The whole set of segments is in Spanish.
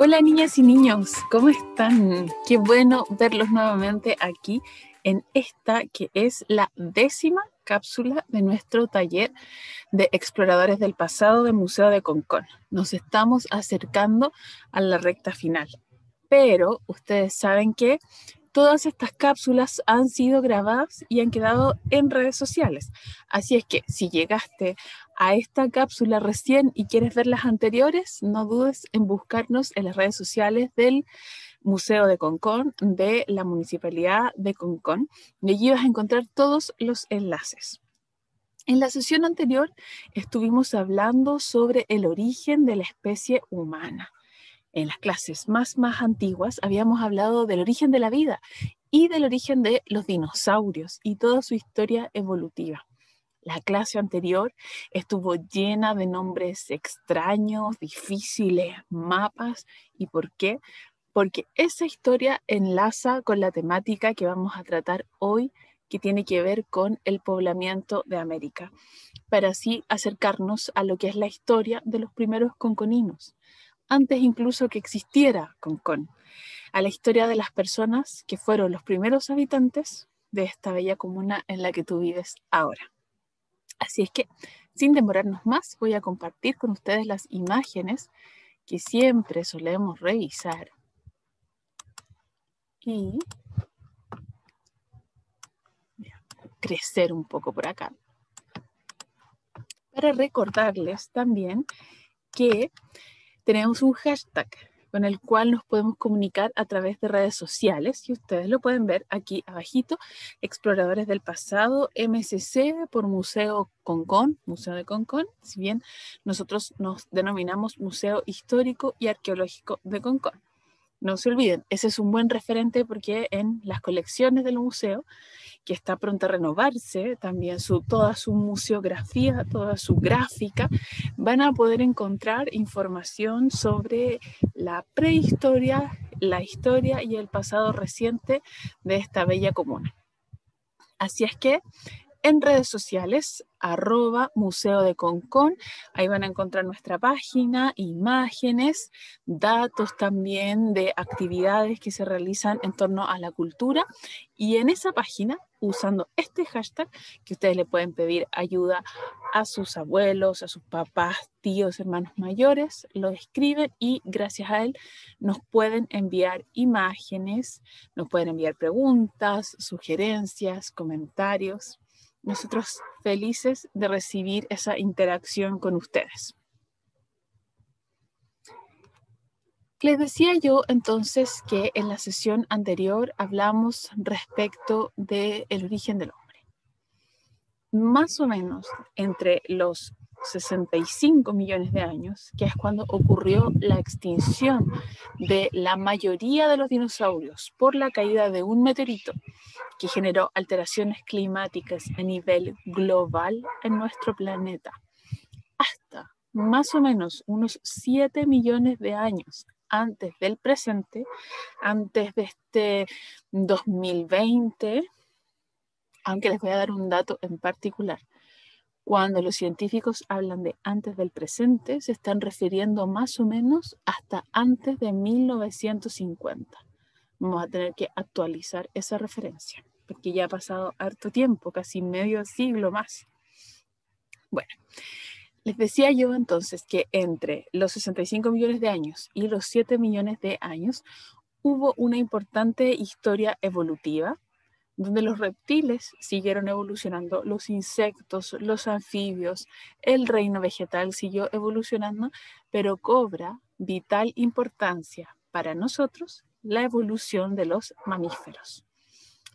Hola niñas y niños, ¿cómo están? Qué bueno verlos nuevamente aquí en esta que es la 10ª cápsula de nuestro taller de Exploradores del Pasado del Museo de Concón. Nos estamos acercando a la recta final, pero ustedes saben que todas estas cápsulas han sido grabadas y han quedado en redes sociales. Así es que si llegaste a esta cápsula recién y quieres ver las anteriores, no dudes en buscarnos en las redes sociales del Museo de Concón, de la Municipalidad de Concón, y allí vas a encontrar todos los enlaces. En la sesión anterior estuvimos hablando sobre el origen de la especie humana. En las clases más antiguas habíamos hablado del origen de la vida y del origen de los dinosaurios y toda su historia evolutiva. La clase anterior estuvo llena de nombres extraños, difíciles, mapas. ¿Y por qué? Porque esa historia enlaza con la temática que vamos a tratar hoy, que tiene que ver con el poblamiento de América, para así acercarnos a lo que es la historia de los primeros conconinos, antes incluso que existiera Concón, a la historia de las personas que fueron los primeros habitantes de esta bella comuna en la que tú vives ahora. Así es que, sin demorarnos más, voy a compartir con ustedes las imágenes que siempre solemos revisar. Y voy a crecer un poco por acá, para recordarles también que tenemos un hashtag con el cual nos podemos comunicar a través de redes sociales, y ustedes lo pueden ver aquí abajito: Exploradores del Pasado, MSC por Museo Concón, Museo de Concón, si bien nosotros nos denominamos Museo Histórico y Arqueológico de Concón. No se olviden, ese es un buen referente porque en las colecciones del museo, que está pronto a renovarse, también toda su museografía, toda su gráfica, van a poder encontrar información sobre la prehistoria, la historia y el pasado reciente de esta bella comuna. Así es que en redes sociales, @Museo de Concón. Ahí van a encontrar nuestra página, imágenes, datos también de actividades que se realizan en torno a la cultura. Y en esa página, usando este hashtag, que ustedes le pueden pedir ayuda a sus abuelos, a sus papás, tíos, hermanos mayores, lo escriben y gracias a él nos pueden enviar imágenes, nos pueden enviar preguntas, sugerencias, comentarios. Nosotros felices de recibir esa interacción con ustedes. Les decía yo entonces que en la sesión anterior hablamos respecto del origen del hombre. Más o menos entre los 65 millones de años, que es cuando ocurrió la extinción de la mayoría de los dinosaurios por la caída de un meteorito que generó alteraciones climáticas a nivel global en nuestro planeta, hasta más o menos unos 7 millones de años antes del presente, antes de este 2020, aunque les voy a dar un dato en particular. Cuando los científicos hablan de antes del presente, se están refiriendo más o menos hasta antes de 1950. Vamos a tener que actualizar esa referencia, porque ya ha pasado harto tiempo, casi medio siglo más. Bueno, les decía yo entonces que entre los 65 millones de años y los 7 millones de años hubo una importante historia evolutiva, donde los reptiles siguieron evolucionando, los insectos, los anfibios, el reino vegetal siguió evolucionando, pero cobra vital importancia para nosotros la evolución de los mamíferos.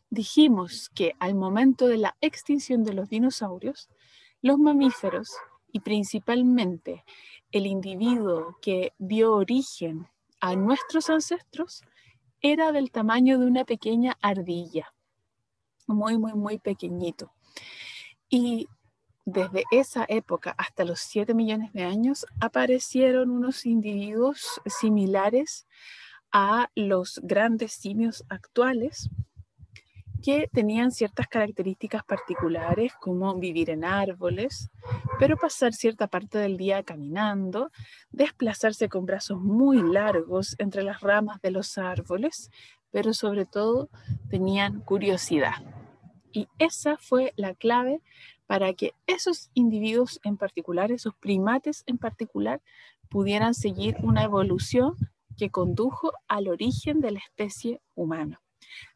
Dijimos que al momento de la extinción de los dinosaurios, los mamíferos, y principalmente el individuo que dio origen a nuestros ancestros, era del tamaño de una pequeña ardilla, muy pequeñito. Y desde esa época hasta los 7 millones de años aparecieron unos individuos similares a los grandes simios actuales, que tenían ciertas características particulares, como vivir en árboles, pero pasar cierta parte del día caminando, desplazarse con brazos muy largos entre las ramas de los árboles, pero sobre todo tenían curiosidad. Y esa fue la clave para que esos individuos en particular, esos primates en particular, pudieran seguir una evolución que condujo al origen de la especie humana.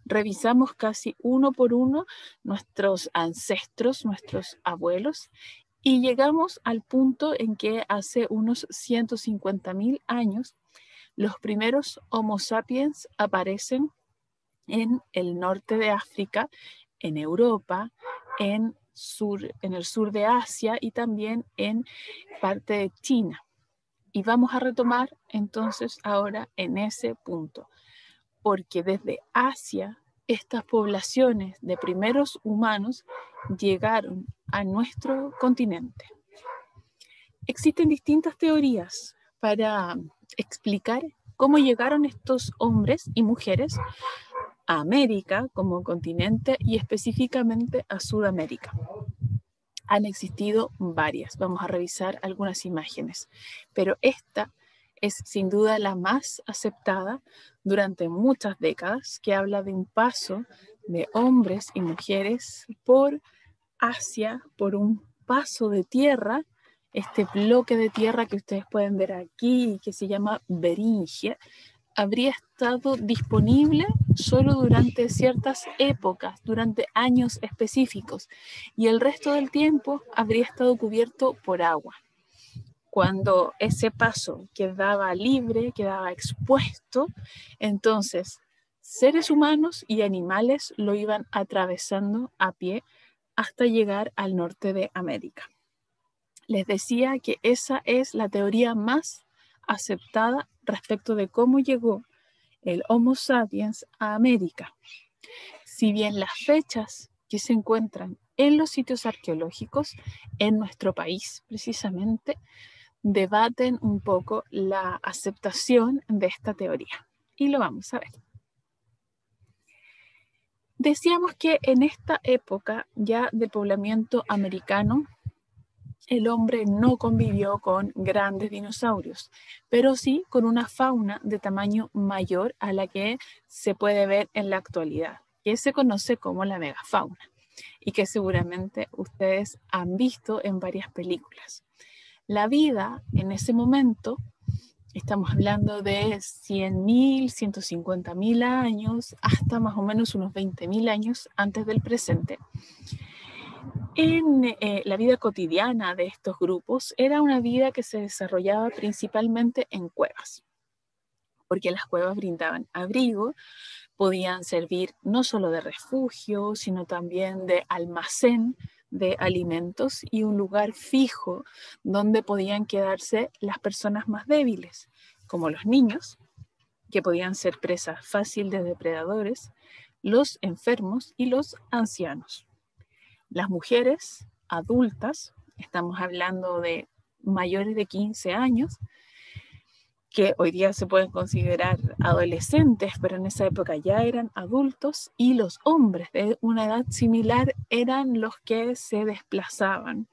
Revisamos casi uno por uno nuestros ancestros, nuestros abuelos, y llegamos al punto en que hace unos 150.000 años los primeros Homo sapiens aparecen en el norte de África, en Europa, en el sur de Asia y también en parte de China. Y vamos a retomar entonces ahora en ese punto, porque desde Asia estas poblaciones de primeros humanos llegaron a nuestro continente. Existen distintas teorías para explicar cómo llegaron estos hombres y mujeres a América como continente y específicamente a Sudamérica. Han existido varias, vamos a revisar algunas imágenes, pero esta es sin duda la más aceptada durante muchas décadas, que habla de un paso de hombres y mujeres por Asia, por un paso de tierra, este bloque de tierra que ustedes pueden ver aquí, que se llama Beringia, habría estado disponible solo durante ciertas épocas, durante años específicos, y el resto del tiempo habría estado cubierto por agua. Cuando ese paso quedaba libre, quedaba expuesto, entonces seres humanos y animales lo iban atravesando a pie hasta llegar al norte de América. Les decía que esa es la teoría más aceptada respecto de cómo llegó el Homo sapiens a América. Si bien las fechas que se encuentran en los sitios arqueológicos en nuestro país precisamente debaten un poco la aceptación de esta teoría. Y lo vamos a ver. Decíamos que en esta época ya del poblamiento americano, el hombre no convivió con grandes dinosaurios, pero sí con una fauna de tamaño mayor a la que se puede ver en la actualidad, que se conoce como la megafauna y que seguramente ustedes han visto en varias películas. La vida en ese momento, estamos hablando de 100.000, 150.000 años, hasta más o menos unos 20.000 años antes del presente. En la vida cotidiana de estos grupos era una vida que se desarrollaba principalmente en cuevas, porque las cuevas brindaban abrigo, podían servir no solo de refugio, sino también de almacén de alimentos y un lugar fijo donde podían quedarse las personas más débiles, como los niños, que podían ser presa fácil de depredadores, los enfermos y los ancianos. Las mujeres adultas, estamos hablando de mayores de 15 años, que hoy día se pueden considerar adolescentes, pero en esa época ya eran adultos, y los hombres de una edad similar eran los que se desplazaban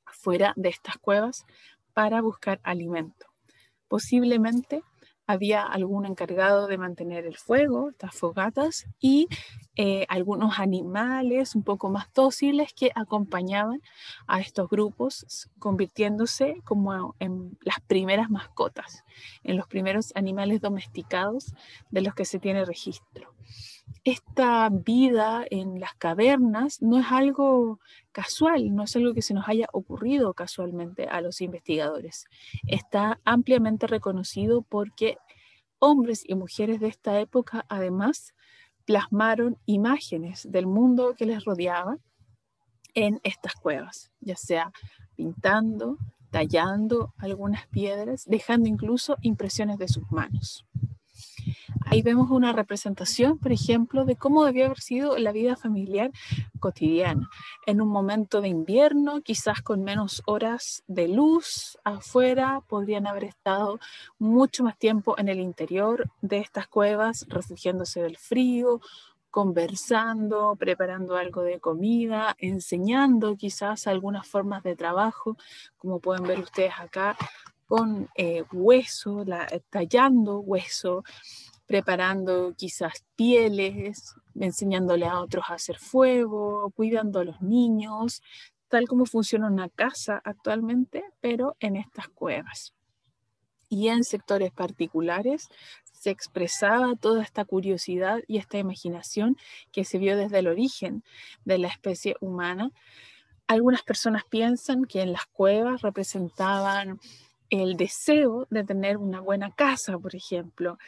fuera de estas cuevas para buscar alimento. Posiblemente había algún encargado de mantener el fuego, estas fogatas, y algunos animales un poco más dóciles que acompañaban a estos grupos, convirtiéndose como en las primeras mascotas, en los primeros animales domesticados de los que se tiene registro. Esta vida en las cavernas no es algo casual, no es algo que se nos haya ocurrido casualmente a los investigadores. Está ampliamente reconocido porque hombres y mujeres de esta época además plasmaron imágenes del mundo que les rodeaba en estas cuevas, ya sea pintando, tallando algunas piedras, dejando incluso impresiones de sus manos. Ahí vemos una representación, por ejemplo, de cómo debió haber sido la vida familiar cotidiana. En un momento de invierno, quizás con menos horas de luz afuera, podrían haber estado mucho más tiempo en el interior de estas cuevas, refugiándose del frío, conversando, preparando algo de comida, enseñando quizás algunas formas de trabajo, como pueden ver ustedes acá, con hueso, tallando hueso, preparando quizás pieles, enseñándole a otros a hacer fuego, cuidando a los niños, tal como funciona una casa actualmente, pero en estas cuevas. Y en sectores particulares se expresaba toda esta curiosidad y esta imaginación que se vio desde el origen de la especie humana. Algunas personas piensan que en las cuevas representaban el deseo de tener una buena casa, por ejemplo.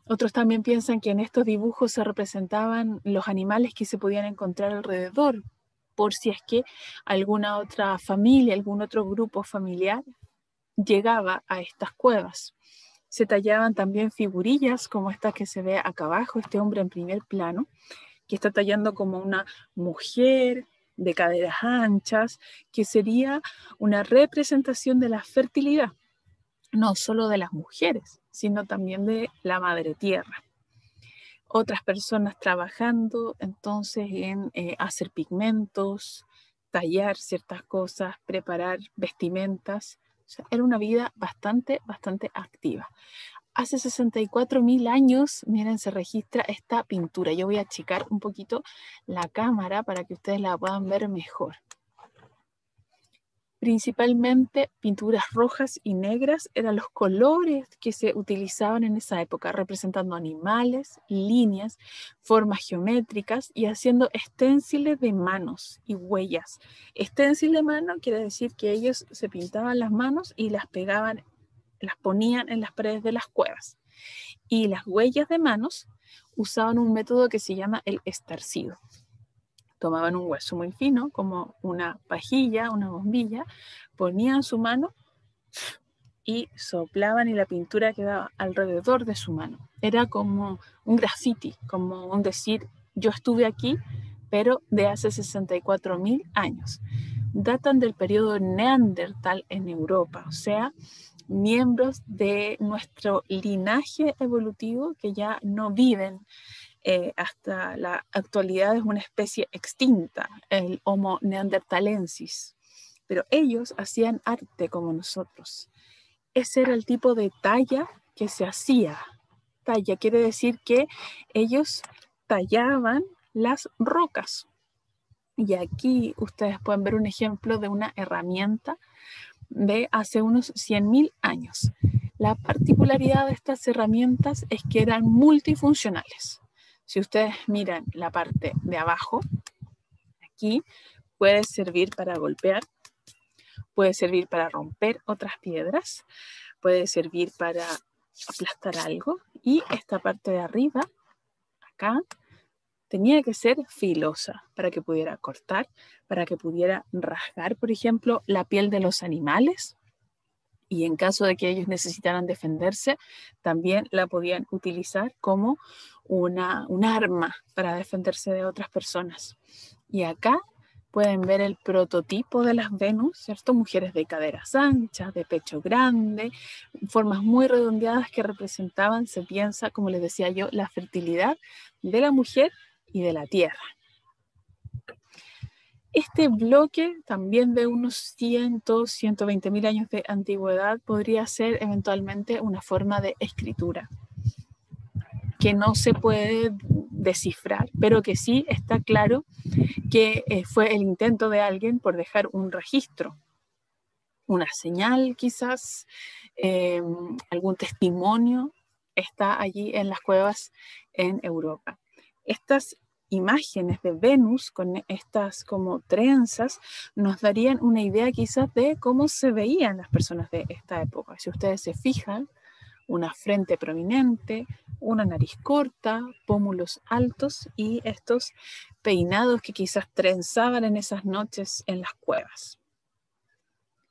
Otros también piensan que en estos dibujos se representaban los animales que se podían encontrar alrededor, por si es que alguna otra familia, algún otro grupo familiar llegaba a estas cuevas. Se tallaban también figurillas como esta que se ve acá abajo, este hombre en primer plano, que está tallando como una mujer de caderas anchas, que sería una representación de la fertilidad, no solo de las mujeres, sino también de la madre tierra. Otras personas trabajando entonces en hacer pigmentos, tallar ciertas cosas, preparar vestimentas. O sea, era una vida bastante activa. Hace 64.000 años, miren, se registra esta pintura. Yo voy a achicar un poquito la cámara para que ustedes la puedan ver mejor. Principalmente pinturas rojas y negras eran los colores que se utilizaban en esa época, representando animales, líneas, formas geométricas y haciendo esténciles de manos y huellas. Esténcil de mano quiere decir que ellos se pintaban las manos y las pegaban, las ponían en las paredes de las cuevas. Y las huellas de manos usaban un método que se llama el estarcido. Tomaban un hueso muy fino, como una pajilla, una bombilla, ponían su mano y soplaban y la pintura quedaba alrededor de su mano. Era como un graffiti, como un decir, yo estuve aquí, pero de hace 64.000 años. Datan del periodo neandertal en Europa, o sea, miembros de nuestro linaje evolutivo que ya no viven hasta la actualidad. Es una especie extinta, el Homo neanderthalensis, pero ellos hacían arte como nosotros. Ese era el tipo de talla que se hacía. Talla quiere decir que ellos tallaban las rocas. Y aquí ustedes pueden ver un ejemplo de una herramienta de hace unos 100.000 años. La particularidad de estas herramientas es que eran multifuncionales. Si ustedes miran la parte de abajo, aquí puede servir para golpear, puede servir para romper otras piedras, puede servir para aplastar algo, y esta parte de arriba, acá, tenía que ser filosa para que pudiera cortar, para que pudiera rasgar, por ejemplo, la piel de los animales, y en caso de que ellos necesitaran defenderse, también la podían utilizar como un arma para defenderse de otras personas. Y acá pueden ver el prototipo de las Venus, ¿cierto? Mujeres de caderas anchas, de pecho grande, formas muy redondeadas que representaban, se piensa, como les decía yo, la fertilidad de la mujer y de la tierra. Este bloque, también de unos 120.000 años de antigüedad, podría ser eventualmente una forma de escritura que no se puede descifrar, pero que sí está claro que fue el intento de alguien por dejar un registro, una señal quizás, algún testimonio está allí en las cuevas en Europa. Estas imágenes de Venus con estas como trenzas nos darían una idea quizás de cómo se veían las personas de esta época. Si ustedes se fijan, una frente prominente, una nariz corta, pómulos altos y estos peinados que quizás trenzaban en esas noches en las cuevas.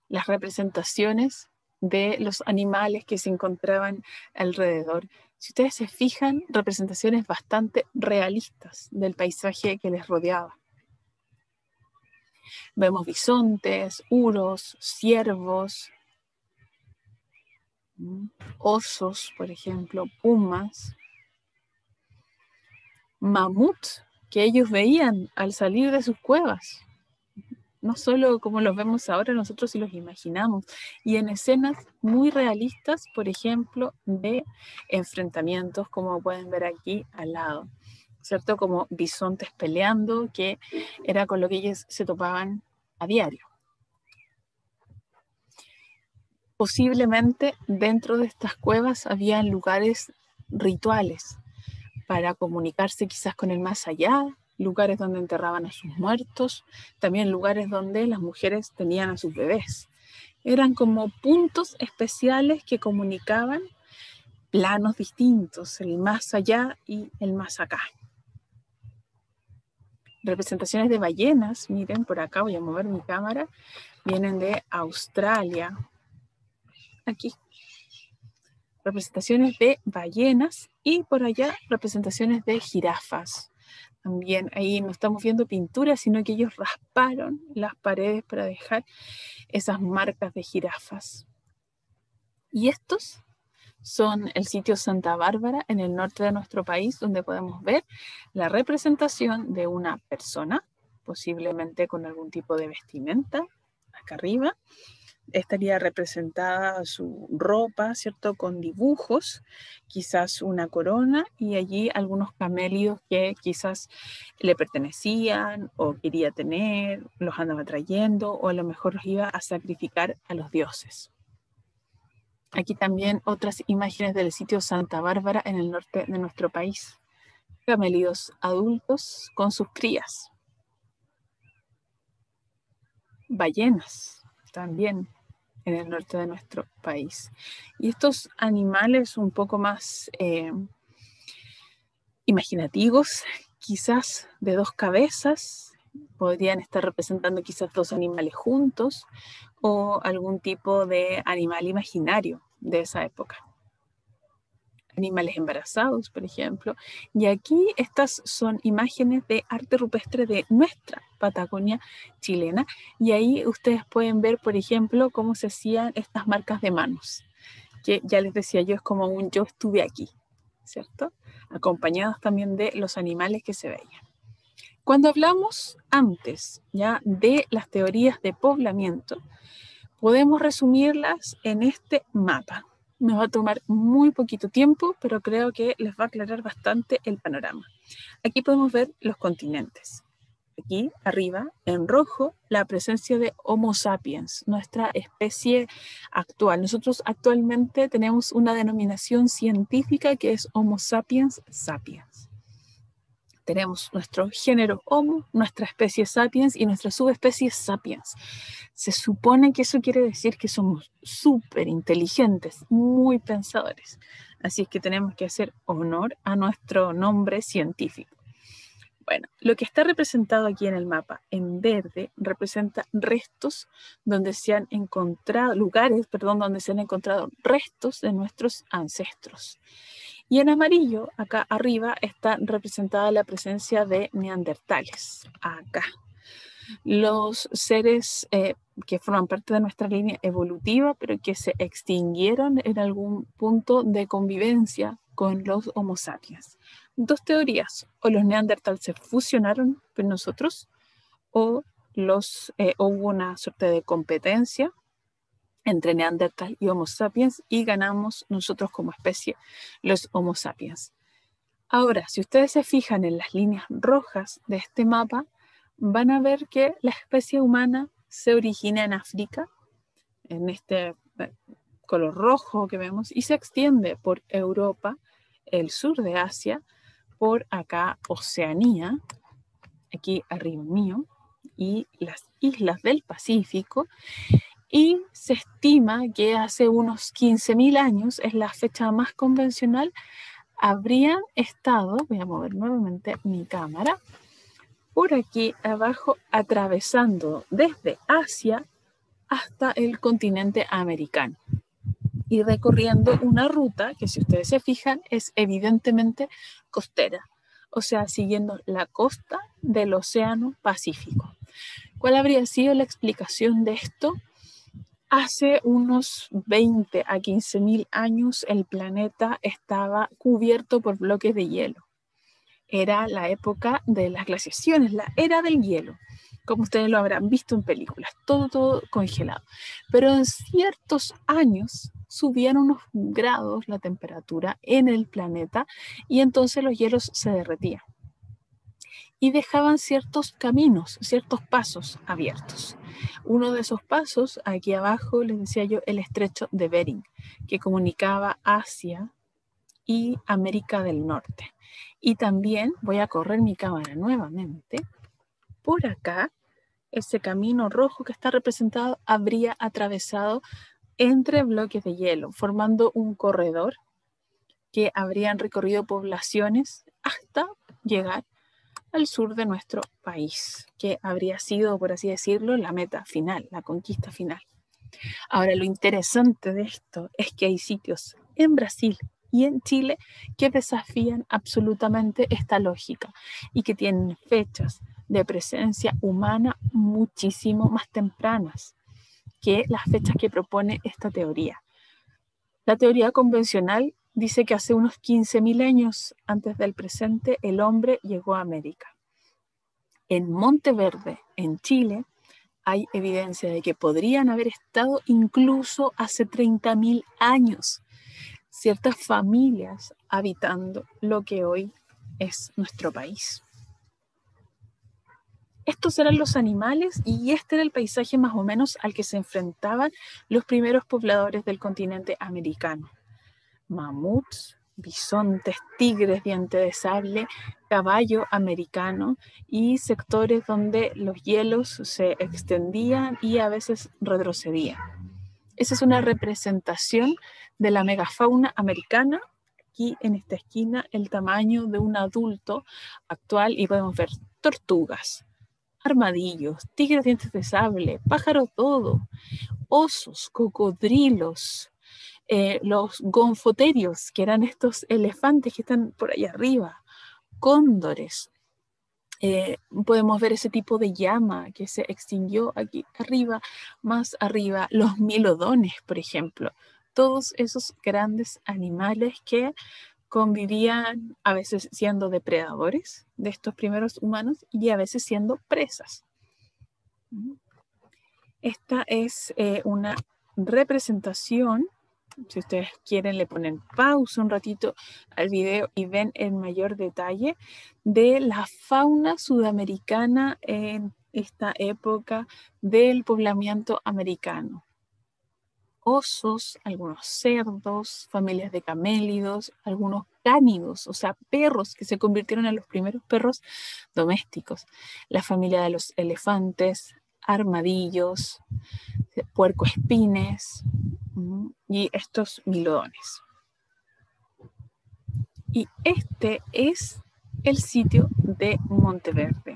Las representaciones de los animales que se encontraban alrededor. Si ustedes se fijan, representaciones bastante realistas del paisaje que les rodeaba. Vemos bisontes, uros, ciervos, osos, por ejemplo, pumas, mamut, que ellos veían al salir de sus cuevas. No solo como los vemos ahora, nosotros sí los imaginamos. Y en escenas muy realistas, por ejemplo, de enfrentamientos, como pueden ver aquí al lado, ¿cierto? Como bisontes peleando, que era con lo que ellos se topaban a diario. Posiblemente dentro de estas cuevas había lugares rituales para comunicarse quizás con el más allá, lugares donde enterraban a sus muertos, también lugares donde las mujeres tenían a sus bebés. Eran como puntos especiales que comunicaban planos distintos, el más allá y el más acá. Representaciones de ballenas, miren, por acá voy a mover mi cámara, vienen de Australia. Aquí. Representaciones de ballenas y por allá representaciones de jirafas. También ahí no estamos viendo pinturas, sino que ellos rasparon las paredes para dejar esas marcas de jirafas. Y estos son el sitio Santa Bárbara en el norte de nuestro país, donde podemos ver la representación de una persona, posiblemente con algún tipo de vestimenta, acá arriba. Estaría representada su ropa, ¿cierto? Con dibujos, quizás una corona y allí algunos camélidos que quizás le pertenecían o quería tener, los andaba trayendo o a lo mejor los iba a sacrificar a los dioses. Aquí también otras imágenes del sitio Santa Bárbara en el norte de nuestro país. Camélidos adultos con sus crías. Ballenas también en el norte de nuestro país. Y estos animales un poco más imaginativos, quizás de dos cabezas, podrían estar representando quizás dos animales juntos o algún tipo de animal imaginario de esa época. Animales embarazados, por ejemplo. Y aquí estas son imágenes de arte rupestre de nuestra Patagonia chilena. Y ahí ustedes pueden ver, por ejemplo, cómo se hacían estas marcas de manos, que ya les decía yo, es como un yo estuve aquí, ¿cierto? Acompañados también de los animales que se veían. Cuando hablamos antes ya de las teorías de poblamiento, podemos resumirlas en este mapa. Nos va a tomar muy poquito tiempo, pero creo que les va a aclarar bastante el panorama. Aquí podemos ver los continentes. Aquí arriba, en rojo, la presencia de Homo sapiens, nuestra especie actual. Nosotros actualmente tenemos una denominación científica que es Homo sapiens sapiens. Tenemos nuestro género Homo, nuestra especie sapiens y nuestra subespecie sapiens. Se supone que eso quiere decir que somos súper inteligentes, muy pensadores. Así es que tenemos que hacer honor a nuestro nombre científico. Bueno, lo que está representado aquí en el mapa en verde representa restos donde se han encontrado, lugares, perdón, donde se han encontrado restos de nuestros ancestros. Y en amarillo, acá arriba, está representada la presencia de neandertales, acá. Los seres que forman parte de nuestra línea evolutiva, pero que se extinguieron en algún punto de convivencia con los Homo sapiens. Dos teorías: o los neandertales se fusionaron con nosotros, o hubo una suerte de competencia entre neandertal y Homo sapiens y ganamos nosotros como especie los Homo sapiens. Ahora, si ustedes se fijan en las líneas rojas de este mapa, van a ver que la especie humana se origina en África, en este color rojo que vemos, y se extiende por Europa, el sur de Asia, por acá Oceanía, aquí arriba mío, y las islas del Pacífico, y se estima que hace unos 15.000 años, es la fecha más convencional, habrían estado, voy a mover nuevamente mi cámara, por aquí abajo, atravesando desde Asia hasta el continente americano y recorriendo una ruta que, si ustedes se fijan, es evidentemente costera, o sea, siguiendo la costa del Océano Pacífico. ¿Cuál habría sido la explicación de esto? Hace unos 20 a 15.000 años el planeta estaba cubierto por bloques de hielo. era la época de las glaciaciones, la era del hielo, como ustedes lo habrán visto en películas, todo congelado. Pero en ciertos años subían unos grados la temperatura en el planeta y entonces los hielos se derretían y dejaban ciertos caminos, ciertos pasos abiertos. Uno de esos pasos, aquí abajo les decía yo, el estrecho de Bering, que comunicaba Asia y América del Norte. Y también voy a correr mi cámara nuevamente. Por acá, ese camino rojo que está representado habría atravesado entre bloques de hielo, formando un corredor que habrían recorrido poblaciones hasta llegar al sur de nuestro país, que habría sido, por así decirlo, la meta final, la conquista final. Ahora, lo interesante de esto es que hay sitios en Brasil y en Chile que desafían absolutamente esta lógica y que tienen fechas de presencia humana muchísimo más tempranas que las fechas que propone esta teoría. La teoría convencional dice que hace unos 15.000 años antes del presente el hombre llegó a América. En Monteverde, en Chile, hay evidencia de que podrían haber estado incluso hace 30.000 años ciertas familias habitando lo que hoy es nuestro país. Estos eran los animales y este era el paisaje más o menos al que se enfrentaban los primeros pobladores del continente americano. Mamuts, bisontes, tigres, diente de sable, caballo americano y sectores donde los hielos se extendían y a veces retrocedían. Esa es una representación de la megafauna americana. Aquí en esta esquina el tamaño de un adulto actual y podemos ver tortugas, armadillos, tigres dientes de sable, pájaros dodo, osos, cocodrilos, los gonfoterios, que eran estos elefantes que están por allá arriba, cóndores. Podemos ver ese tipo de llama que se extinguió aquí arriba, más arriba, los milodones, por ejemplo. Todos esos grandes animales que convivían a veces siendo depredadores de estos primeros humanos y a veces siendo presas. Esta es una representación. Si ustedes quieren, le ponen pausa un ratito al video y ven en mayor detalle de la fauna sudamericana en esta época del poblamiento americano. Osos, algunos cerdos, familias de camélidos, algunos cánidos, o sea, perros que se convirtieron en los primeros perros domésticos. La familia de los elefantes, armadillos, puercoespines y estos milodones. Y este es el sitio de Monteverde,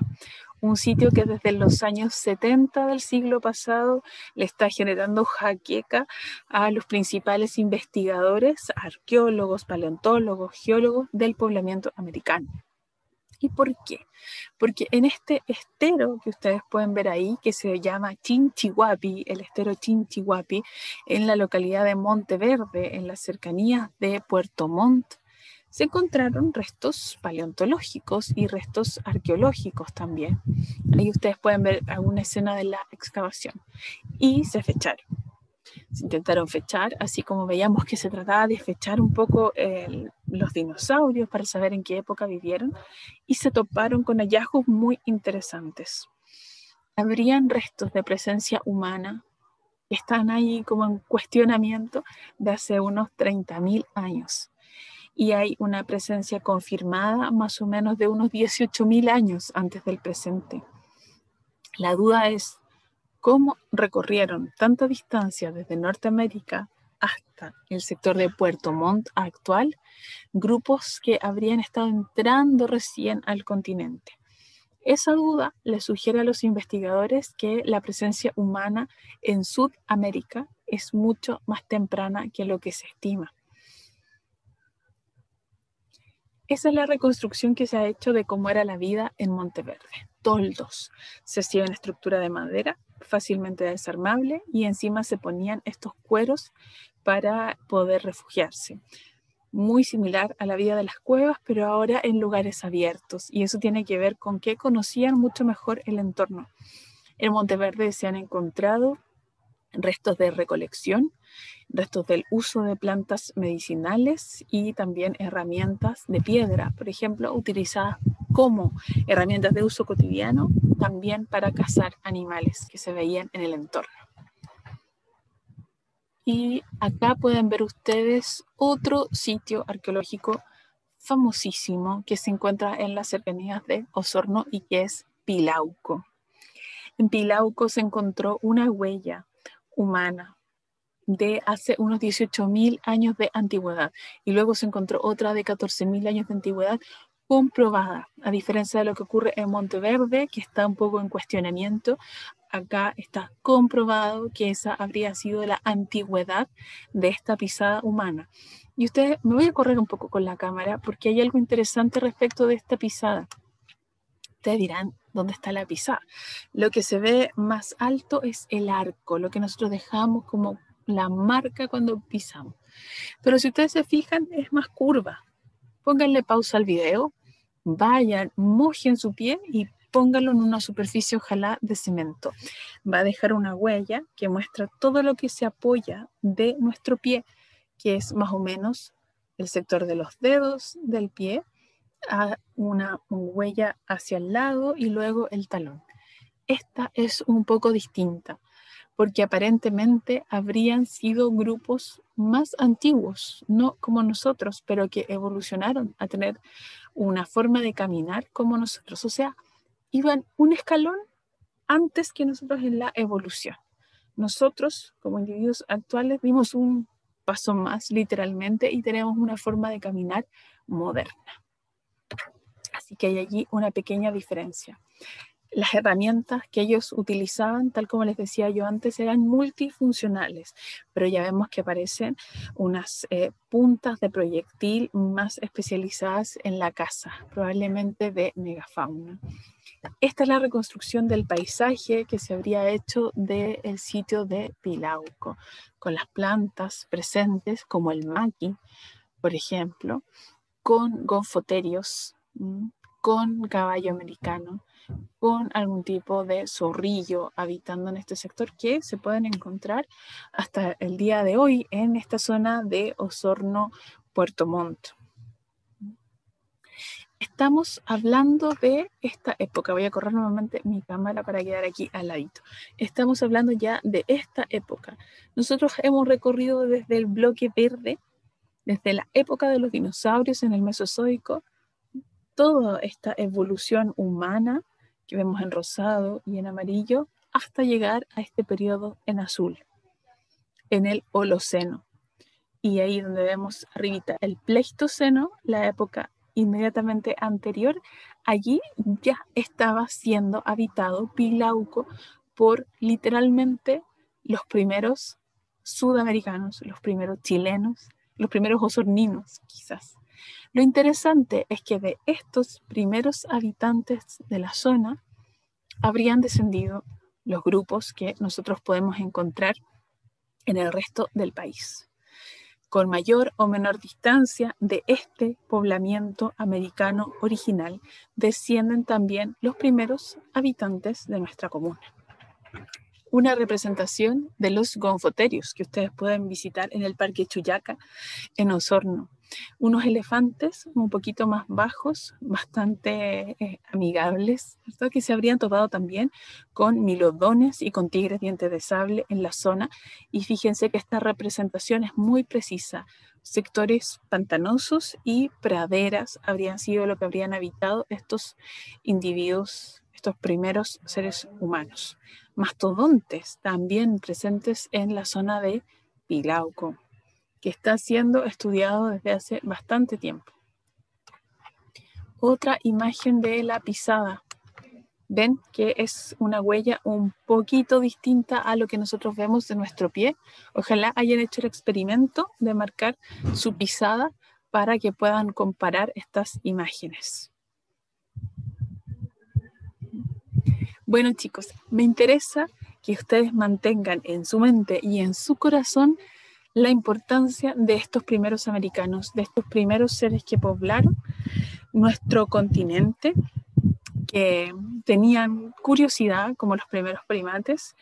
un sitio que desde los años 70 del siglo pasado le está generando jaqueca a los principales investigadores, arqueólogos, paleontólogos, geólogos del poblamiento americano. ¿Y por qué? Porque en este estero que ustedes pueden ver ahí, que se llama Chinchihuapi, el estero Chinchihuapi, en la localidad de Monteverde, en las cercanías de Puerto Montt, se encontraron restos paleontológicos y restos arqueológicos también. Ahí ustedes pueden ver alguna escena de la excavación. Y se fecharon. Se intentaron fechar, así como veíamos que se trataba de fechar un poco los dinosaurios para saber en qué época vivieron, y se toparon con hallazgos muy interesantes. Habrían restos de presencia humana que están ahí como en cuestionamiento de hace unos 30.000 años. Y hay una presencia confirmada más o menos de unos 18.000 años antes del presente. La duda es cómo recorrieron tanta distancia desde Norteamérica hasta el sector de Puerto Montt actual grupos que habrían estado entrando recién al continente. Esa duda le sugiere a los investigadores que la presencia humana en Sudamérica es mucho más temprana que lo que se estima. Esa es la reconstrucción que se ha hecho de cómo era la vida en Monteverde. Toldos. Se hacía una estructura de madera fácilmente desarmable y encima se ponían estos cueros para poder refugiarse. muy similar a la vida de las cuevas, pero ahora en lugares abiertos. Y eso tiene que ver con que conocían mucho mejor el entorno. En Monteverde se han encontrado restos de recolección, restos del uso de plantas medicinales y también herramientas de piedra, por ejemplo, utilizadas como herramientas de uso cotidiano, también para cazar animales que se veían en el entorno. Y acá pueden ver ustedes otro sitio arqueológico famosísimo que se encuentra en las cercanías de Osorno y que es Pilauco. En Pilauco se encontró una huella humana de hace unos 18.000 años de antigüedad y luego se encontró otra de 14.000 años de antigüedad comprobada, a diferencia de lo que ocurre en Monteverde, que está un poco en cuestionamiento. Acá está comprobado que esa habría sido la antigüedad de esta pisada humana. Y ustedes, me voy a correr un poco con la cámara porque hay algo interesante respecto de esta pisada. Ustedes dirán, ¿dónde está la pisada? Lo que se ve más alto es el arco, lo que nosotros dejamos como la marca cuando pisamos. Pero si ustedes se fijan, es más curva. Pónganle pausa al video, vayan, mojen su pie y pónganlo en una superficie, ojalá de cemento. Va a dejar una huella que muestra todo lo que se apoya de nuestro pie, que es más o menos el sector de los dedos del pie, a una huella hacia el lado y luego el talón. Esta es un poco distinta, porque aparentemente habrían sido grupos más antiguos, no como nosotros, pero que evolucionaron a tener una forma de caminar como nosotros. O sea, iban un escalón antes que nosotros en la evolución. Nosotros, como individuos actuales, dimos un paso más literalmente y tenemos una forma de caminar moderna. Así que hay allí una pequeña diferencia. Las herramientas que ellos utilizaban, tal como les decía yo antes, eran multifuncionales, pero ya vemos que aparecen unas puntas de proyectil más especializadas en la caza, probablemente de megafauna. Esta es la reconstrucción del paisaje que se habría hecho del sitio de Pilauco, con las plantas presentes como el maqui, por ejemplo, con gonfoterios, con caballo americano, con algún tipo de zorrillo habitando en este sector que se pueden encontrar hasta el día de hoy en esta zona de Osorno, Puerto Montt. Estamos hablando de esta época. Voy a correr nuevamente mi cámara para quedar aquí al ladito. Estamos hablando ya de esta época. Nosotros hemos recorrido desde el bloque verde, desde la época de los dinosaurios en el Mesozoico, toda esta evolución humana que vemos en rosado y en amarillo, hasta llegar a este periodo en azul, en el Holoceno. Y ahí donde vemos arribita el Pleistoceno, la época inmediatamente anterior, allí ya estaba siendo habitado Pilauco por literalmente los primeros sudamericanos, los primeros chilenos, los primeros osorninos quizás. Lo interesante es que de estos primeros habitantes de la zona habrían descendido los grupos que nosotros podemos encontrar en el resto del país. Con mayor o menor distancia de este poblamiento americano original, descienden también los primeros habitantes de nuestra comuna. Una representación de los gonfoterios que ustedes pueden visitar en el Parque Chuyaca, en Osorno. Unos elefantes un poquito más bajos, bastante amigables, ¿verdad? Que se habrían topado también con milodones y con tigres dientes de sable en la zona. Y fíjense que esta representación es muy precisa. Sectores pantanosos y praderas habrían sido lo que habrían habitado estos individuos, estos primeros seres humanos. Mastodontes también presentes en la zona de Pilauco, que está siendo estudiado desde hace bastante tiempo. Otra imagen de la pisada. Ven que es una huella un poquito distinta a lo que nosotros vemos de nuestro pie. Ojalá hayan hecho el experimento de marcar su pisada para que puedan comparar estas imágenes. Bueno, chicos, me interesa que ustedes mantengan en su mente y en su corazón la importancia de estos primeros americanos, de estos primeros seres que poblaron nuestro continente, que tenían curiosidad como los primeros primates,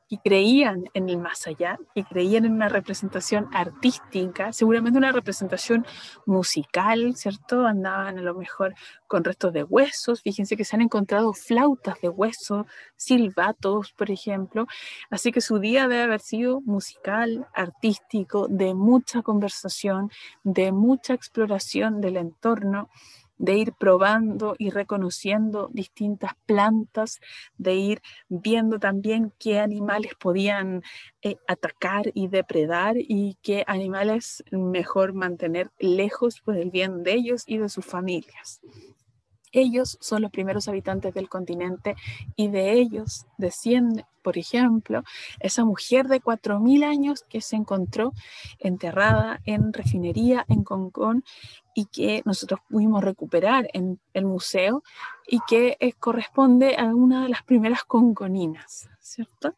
que creían en el más allá, que creían en una representación artística, seguramente una representación musical, ¿cierto? Andaban a lo mejor con restos de huesos, fíjense que se han encontrado flautas de hueso, silbatos, por ejemplo, así que su día debe haber sido musical, artístico, de mucha conversación, de mucha exploración del entorno, de ir probando y reconociendo distintas plantas, de ir viendo también qué animales podían atacar y depredar y qué animales mejor mantener lejos por el bien de ellos y de sus familias. Ellos son los primeros habitantes del continente y de ellos desciende, por ejemplo, esa mujer de 4000 años que se encontró enterrada en Refinería, en Concón, y que nosotros pudimos recuperar en el museo y que corresponde a una de las primeras conconinas, ¿cierto?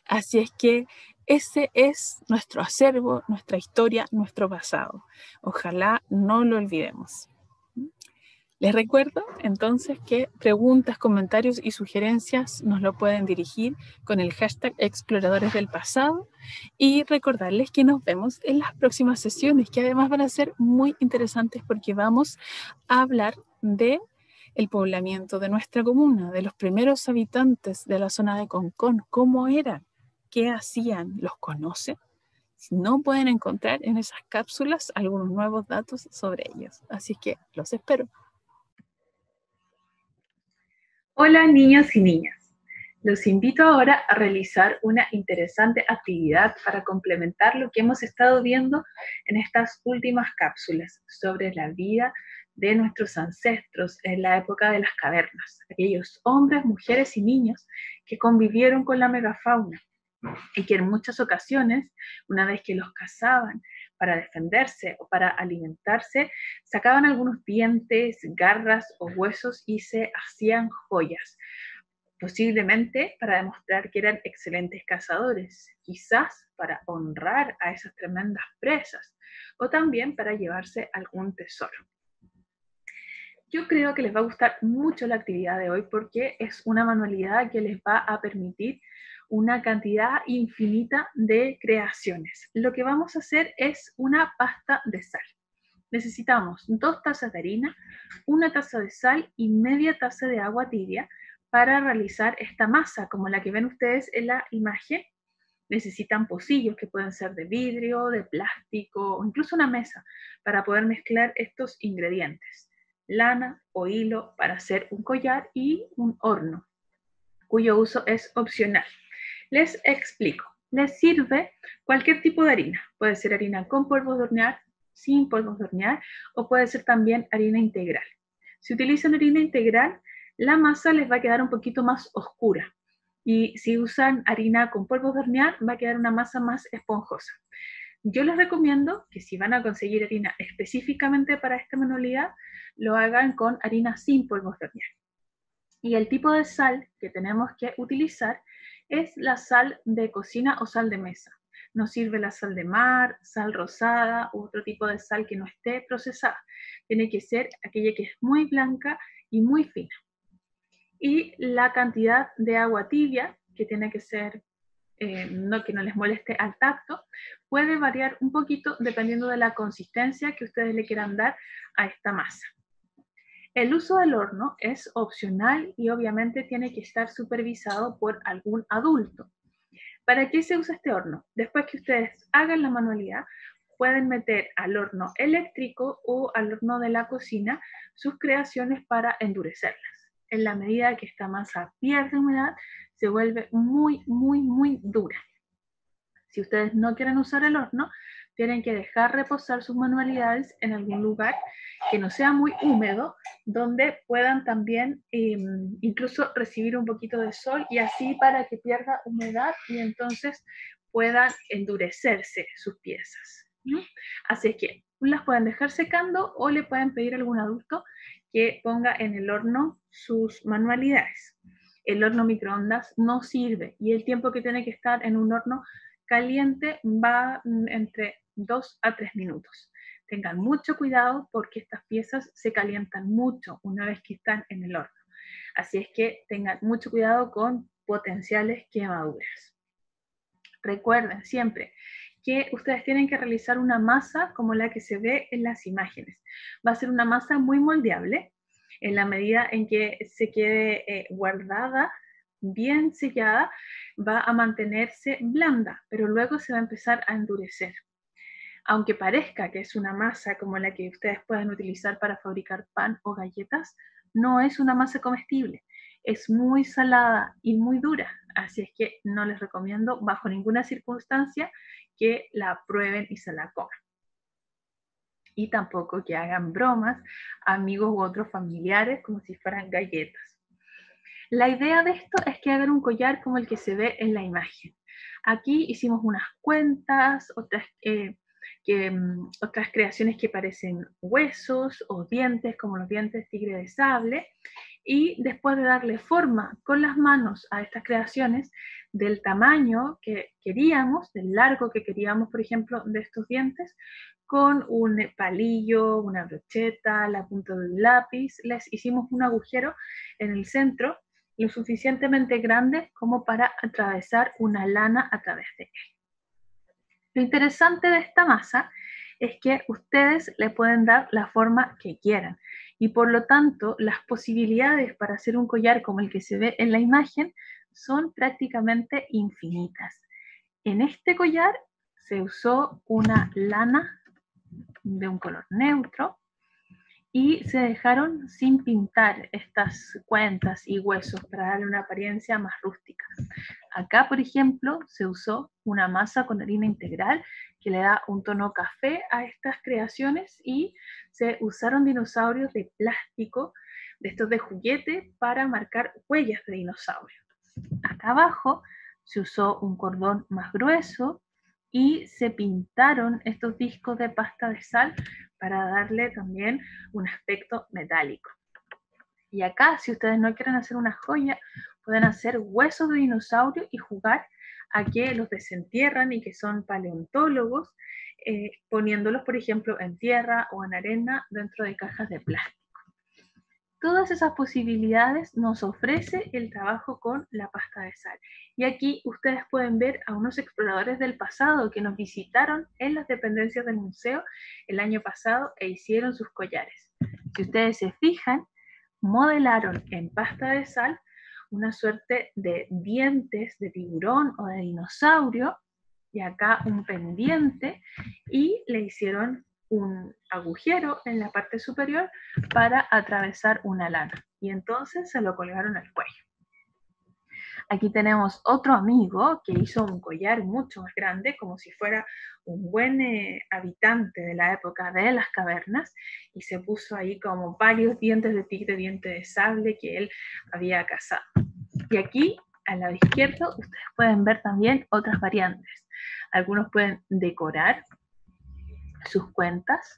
Así es que ese es nuestro acervo, nuestra historia, nuestro pasado. Ojalá no lo olvidemos. Les recuerdo entonces que preguntas, comentarios y sugerencias nos lo pueden dirigir con el hashtag Exploradores del Pasado y recordarles que nos vemos en las próximas sesiones, que además van a ser muy interesantes porque vamos a hablar de el poblamiento de nuestra comuna, de los primeros habitantes de la zona de Concón, cómo eran, qué hacían, los conocen. Si no, pueden encontrar en esas cápsulas algunos nuevos datos sobre ellos. Así que los espero. Hola niños y niñas, los invito ahora a realizar una interesante actividad para complementar lo que hemos estado viendo en estas últimas cápsulas sobre la vida de nuestros ancestros en la época de las cavernas, aquellos hombres, mujeres y niños que convivieron con la megafauna y que en muchas ocasiones, una vez que los cazaban para defenderse o para alimentarse, sacaban algunos dientes, garras o huesos y se hacían joyas, posiblemente para demostrar que eran excelentes cazadores, quizás para honrar a esas tremendas presas o también para llevarse algún tesoro. Yo creo que les va a gustar mucho la actividad de hoy porque es una manualidad que les va a permitir una cantidad infinita de creaciones. Lo que vamos a hacer es una pasta de sal. Necesitamos 2 tazas de harina, 1 taza de sal y media taza de agua tibia para realizar esta masa, como la que ven ustedes en la imagen. Necesitan pocillos que pueden ser de vidrio, de plástico o incluso una mesa para poder mezclar estos ingredientes. Lana o hilo para hacer un collar y un horno, cuyo uso es opcional. Les explico. Les sirve cualquier tipo de harina. Puede ser harina con polvos de hornear, sin polvos de hornear, o puede ser también harina integral. Si utilizan harina integral, la masa les va a quedar un poquito más oscura. Y si usan harina con polvos de hornear, va a quedar una masa más esponjosa. Yo les recomiendo que si van a conseguir harina específicamente para esta manualidad, lo hagan con harina sin polvos de hornear. Y el tipo de sal que tenemos que utilizar es la sal de cocina o sal de mesa. No sirve la sal de mar, sal rosada u otro tipo de sal que no esté procesada. Tiene que ser aquella que es muy blanca y muy fina. Y la cantidad de agua tibia, que tiene que ser que no les moleste al tacto, puede variar un poquito dependiendo de la consistencia que ustedes le quieran dar a esta masa. El uso del horno es opcional y obviamente tiene que estar supervisado por algún adulto. ¿Para qué se usa este horno? Después que ustedes hagan la manualidad, pueden meter al horno eléctrico o al horno de la cocina sus creaciones para endurecerlas. En la medida que esta masa pierde humedad, se vuelve muy, muy, muy dura. Si ustedes no quieren usar el horno, tienen que dejar reposar sus manualidades en algún lugar que no sea muy húmedo, donde puedan también incluso recibir un poquito de sol y así para que pierda humedad y entonces puedan endurecerse sus piezas. ¿No? Así es que las pueden dejar secando o le pueden pedir a algún adulto que ponga en el horno sus manualidades. El horno microondas no sirve y el tiempo que tiene que estar en un horno caliente va entre 2 a 3 minutos. Tengan mucho cuidado porque estas piezas se calientan mucho una vez que están en el horno. Así es que tengan mucho cuidado con potenciales quemaduras. Recuerden siempre que ustedes tienen que realizar una masa como la que se ve en las imágenes. Va a ser una masa muy moldeable en la medida en que se quede guardada, bien sellada, va a mantenerse blanda, pero luego se va a empezar a endurecer. Aunque parezca que es una masa como la que ustedes pueden utilizar para fabricar pan o galletas, no es una masa comestible. Es muy salada y muy dura, así es que no les recomiendo bajo ninguna circunstancia que la prueben y se la coman. Y tampoco que hagan bromas a amigos u otros familiares como si fueran galletas. La idea de esto es que hagan un collar como el que se ve en la imagen. Aquí hicimos unas cuentas, otras creaciones que parecen huesos o dientes, como los dientes tigre de sable, y después de darle forma con las manos a estas creaciones del tamaño que queríamos, del largo que queríamos, por ejemplo, de estos dientes, con un palillo, una brocheta, la punta de un lápiz, les hicimos un agujero en el centro lo suficientemente grande como para atravesar una lana a través de él. Lo interesante de esta masa es que ustedes le pueden dar la forma que quieran y por lo tanto las posibilidades para hacer un collar como el que se ve en la imagen son prácticamente infinitas. En este collar se usó una lana de un color neutro y se dejaron sin pintar estas cuentas y huesos para darle una apariencia más rústica. Acá, por ejemplo, se usó una masa con harina integral que le da un tono café a estas creaciones y se usaron dinosaurios de plástico, de estos de juguete, para marcar huellas de dinosaurio. Acá abajo se usó un cordón más grueso y se pintaron estos discos de pasta de sal para darle también un aspecto metálico. Y acá, si ustedes no quieren hacer una joya, pueden hacer huesos de dinosaurio y jugar a que los desentierran y que son paleontólogos, poniéndolos, por ejemplo, en tierra o en arena dentro de cajas de plástico. Todas esas posibilidades nos ofrece el trabajo con la pasta de sal. Y aquí ustedes pueden ver a unos exploradores del pasado que nos visitaron en las dependencias del museo el año pasado e hicieron sus collares. Si ustedes se fijan, modelaron en pasta de sal una suerte de dientes de tiburón o de dinosaurio y acá un pendiente y le hicieron un agujero en la parte superior para atravesar una lana y entonces se lo colgaron al cuello. Aquí tenemos otro amigo que hizo un collar mucho más grande, como si fuera un buen habitante de la época de las cavernas, y se puso ahí como varios dientes de tigre, diente de sable que él había cazado. Y aquí, al lado izquierdo, ustedes pueden ver también otras variantes. Algunos pueden decorar sus cuentas,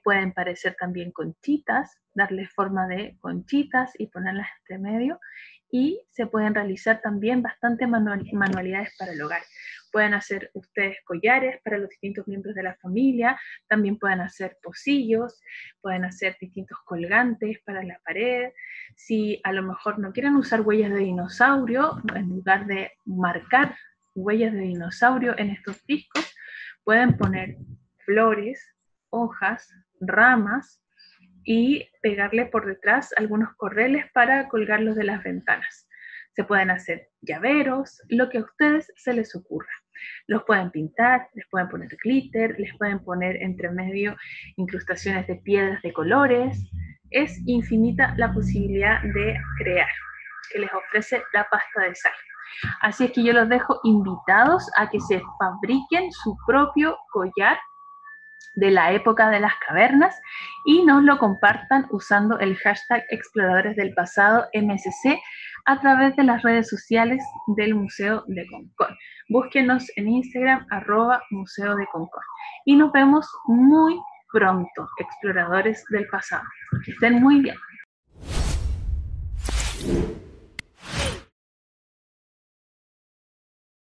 pueden parecer también conchitas, darle forma de conchitas y ponerlas entre medio, y se pueden realizar también bastantes manualidades para el hogar. Pueden hacer ustedes collares para los distintos miembros de la familia, también pueden hacer pocillos, pueden hacer distintos colgantes para la pared. Si a lo mejor no quieren usar huellas de dinosaurio, en lugar de marcar huellas de dinosaurio en estos discos, pueden poner flores, hojas, ramas y pegarle por detrás algunos correles para colgarlos de las ventanas. Se pueden hacer llaveros, lo que a ustedes se les ocurra. Los pueden pintar, les pueden poner glitter, les pueden poner entre medio incrustaciones de piedras de colores. Es infinita la posibilidad de crear que les ofrece la pasta de sal. Así es que yo los dejo invitados a que se fabriquen su propio collar de la época de las cavernas y nos lo compartan usando el hashtag Exploradores del Pasado MSC a través de las redes sociales del Museo de Concón. Búsquenos en Instagram @Museo de Concón. Y nos vemos muy pronto, Exploradores del Pasado. Que estén muy bien.